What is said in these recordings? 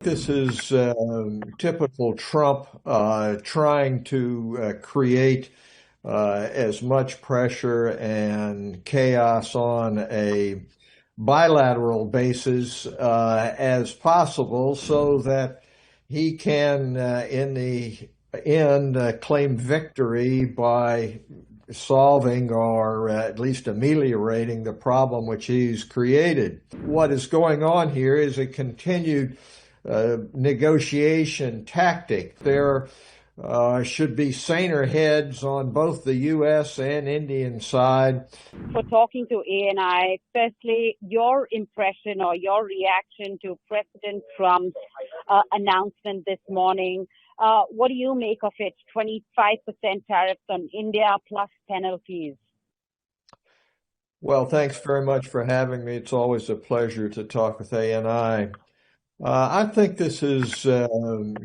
This is typical Trump trying to create as much pressure and chaos on a bilateral basis as possible so that he can, in the end, claim victory by solving or at least ameliorating the problem which he's created. What is going on here is a continued negotiation tactic. There should be saner heads on both the U.S. and Indian side. For talking to ANI, firstly, your impression or your reaction to President Trump's announcement this morning. What do you make of it? 25% tariffs on India plus penalties. Well, thanks very much for having me. It's always a pleasure to talk with ANI. I think this is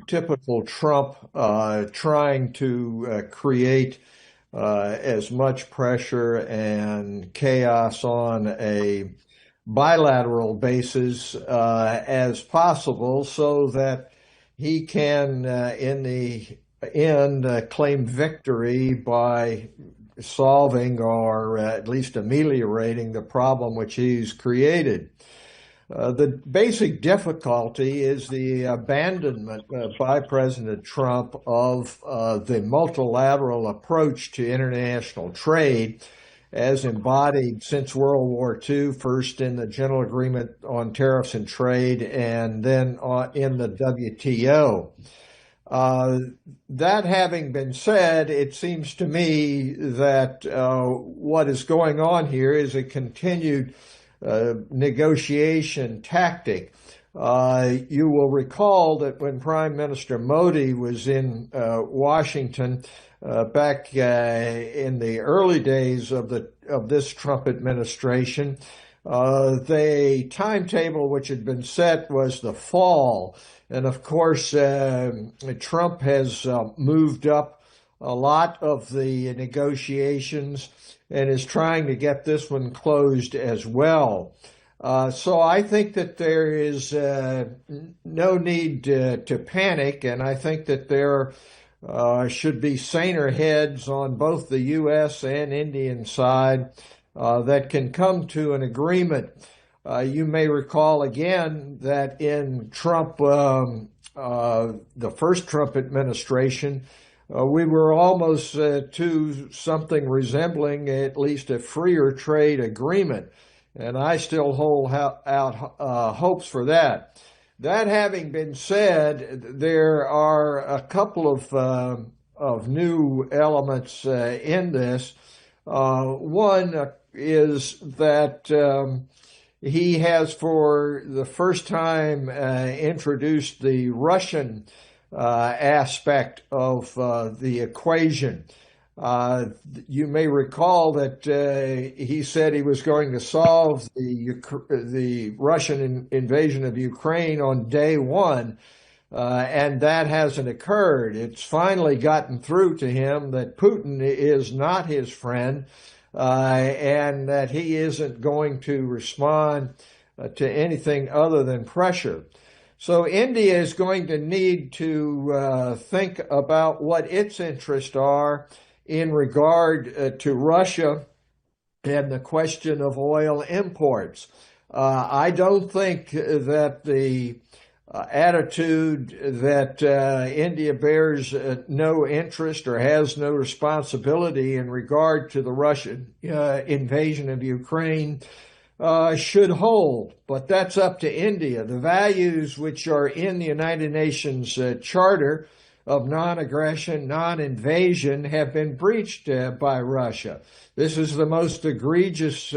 typical Trump trying to create as much pressure and chaos on a bilateral basis as possible so that he can, in the end, claim victory by solving or at least ameliorating the problem which he's created. The basic difficulty is the abandonment by President Trump of the multilateral approach to international trade as embodied since World War II, first in the General Agreement on Tariffs and Trade and then in the WTO. That having been said, it seems to me that what is going on here is a continued negotiation tactic. You will recall that when Prime Minister Modi was in Washington back in the early days of this Trump administration, the timetable which had been set was the fall. And of course, Trump has moved up a lot of the negotiations and is trying to get this one closed as well. So I think that there is no need to panic, and I think that there should be saner heads on both the U.S. and Indian side that can come to an agreement. You may recall again that in Trump, the first Trump administration, we were almost to something resembling at least a freer trade agreement, and I still hold out hopes for that. That having been said, there are a couple of new elements in this. One is that he has, for the first time, introduced the Russian aspect of the equation. You may recall that he said he was going to solve the Russian invasion of Ukraine on day one, and that hasn't occurred. It's finally gotten through to him that Putin is not his friend, and that he isn't going to respond to anything other than pressure. So India is going to need to think about what its interests are in regard to Russia and the question of oil imports. I don't think that the attitude that India bears no interest or has no responsibility in regard to the Russian invasion of Ukraine should hold, but that's up to India. The values which are in the United Nations Charter of non-aggression, non-invasion have been breached by Russia. This is the most egregious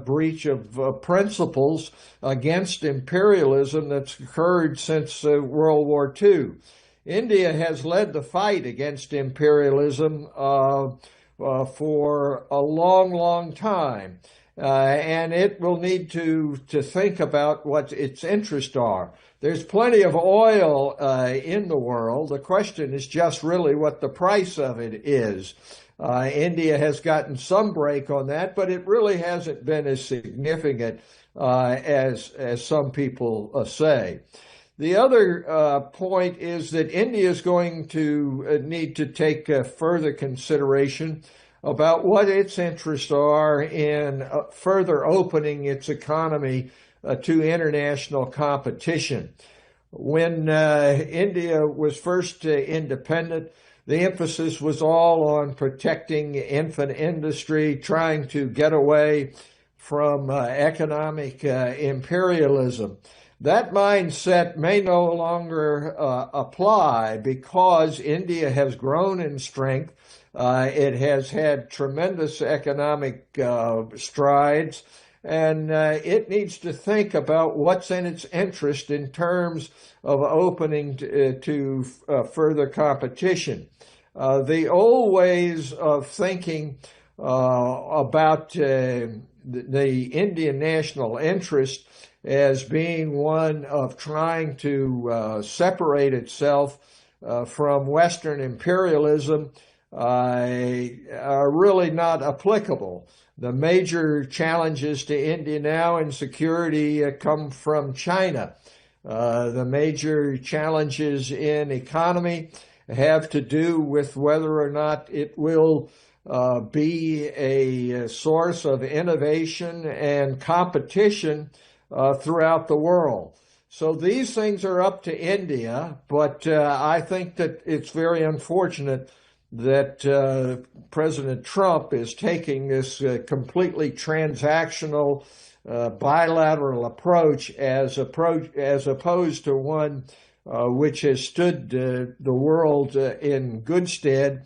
breach of principles against imperialism that's occurred since World War II. India has led the fight against imperialism for a long, long time. And it will need to think about what its interests are. There's plenty of oil in the world. The question is just really what the price of it is. India has gotten some break on that, but it really hasn't been as significant as some people say. The other point is that India is going to need to take further consideration about what its interests are in further opening its economy to international competition. When India was first independent, the emphasis was all on protecting infant industry, trying to get away from economic imperialism. That mindset may no longer apply because India has grown in strength. It has had tremendous economic strides, and it needs to think about what's in its interest in terms of opening to further competition. The old ways of thinking about the Indian national interest as being one of trying to separate itself from Western imperialism are really not applicable. The major challenges to India now in security come from China. The major challenges in economy have to do with whether or not it will be a source of innovation and competition throughout the world. So these things are up to India, but I think that it's very unfortunate that President Trump is taking this completely transactional bilateral approach as opposed to one which has stood the world in good stead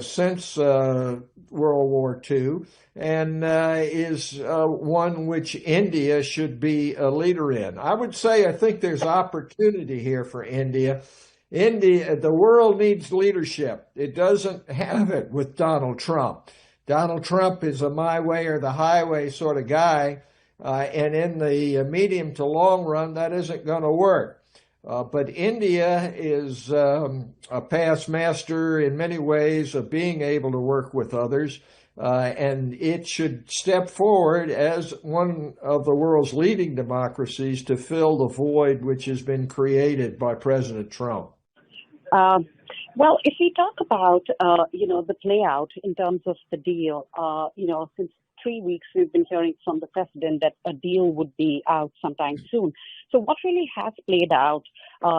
since World War II, and is one which India should be a leader in. I would say I think there's opportunity here for India. The world needs leadership. It doesn't have it with Donald Trump. Donald Trump is a my way or the highway sort of guy, and in the medium to long run, that isn't going to work. But India is a past master in many ways of being able to work with others, and it should step forward as one of the world's leading democracies to fill the void which has been created by President Trump. Well, if we talk about, the play out in terms of the deal, since 3 weeks we've been hearing from the president that a deal would be out sometime soon. So what really has played out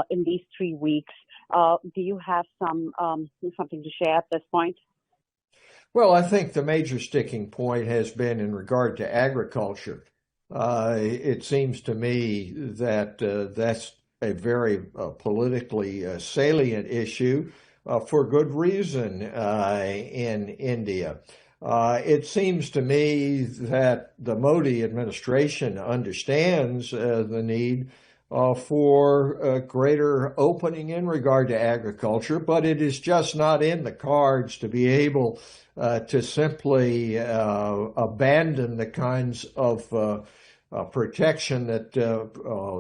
in these 3 weeks? Do you have something to share at this point? Well, I think the major sticking point has been in regard to agriculture. It seems to me that that's a very politically salient issue for good reason in India. It seems to me that the Modi administration understands the need for greater opening in regard to agriculture, but it is just not in the cards to be able to simply abandon the kinds of protection that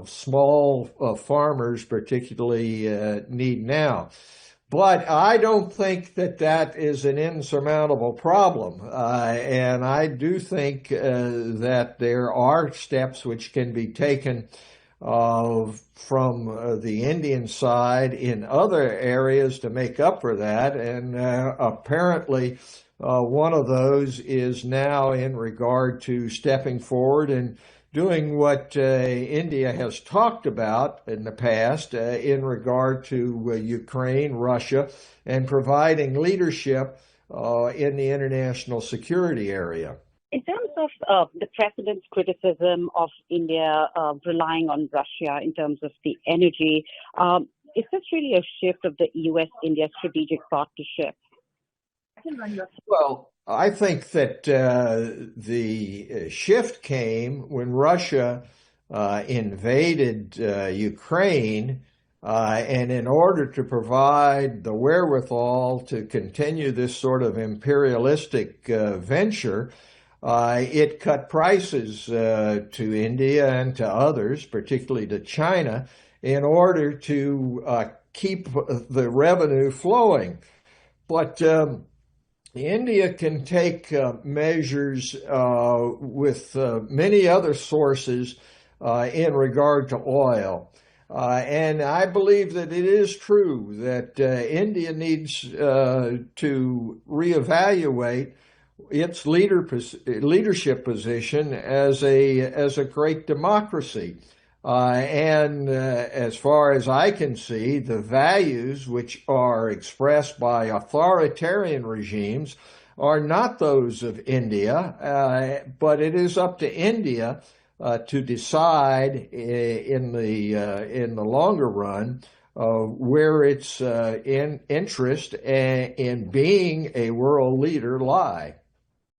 small farmers particularly need now. But I don't think that that is an insurmountable problem. And I do think that there are steps which can be taken from the Indian side in other areas to make up for that. And apparently one of those is now in regard to stepping forward and doing what India has talked about in the past in regard to Ukraine, Russia, and providing leadership in the international security area. In terms of the president's criticism of India relying on Russia in terms of the energy, is this really a shift of the U.S.-India strategic partnership? Well, I think that the shift came when Russia invaded Ukraine, and in order to provide the wherewithal to continue this sort of imperialistic venture, it cut prices to India and to others, particularly to China, in order to keep the revenue flowing. But India can take measures with many other sources in regard to oil. And I believe that it is true that India needs to reevaluate its leadership position as a great democracy. And as far as I can see, the values which are expressed by authoritarian regimes are not those of India, but it is up to India to decide in the longer run where its interest in being a world leader lie.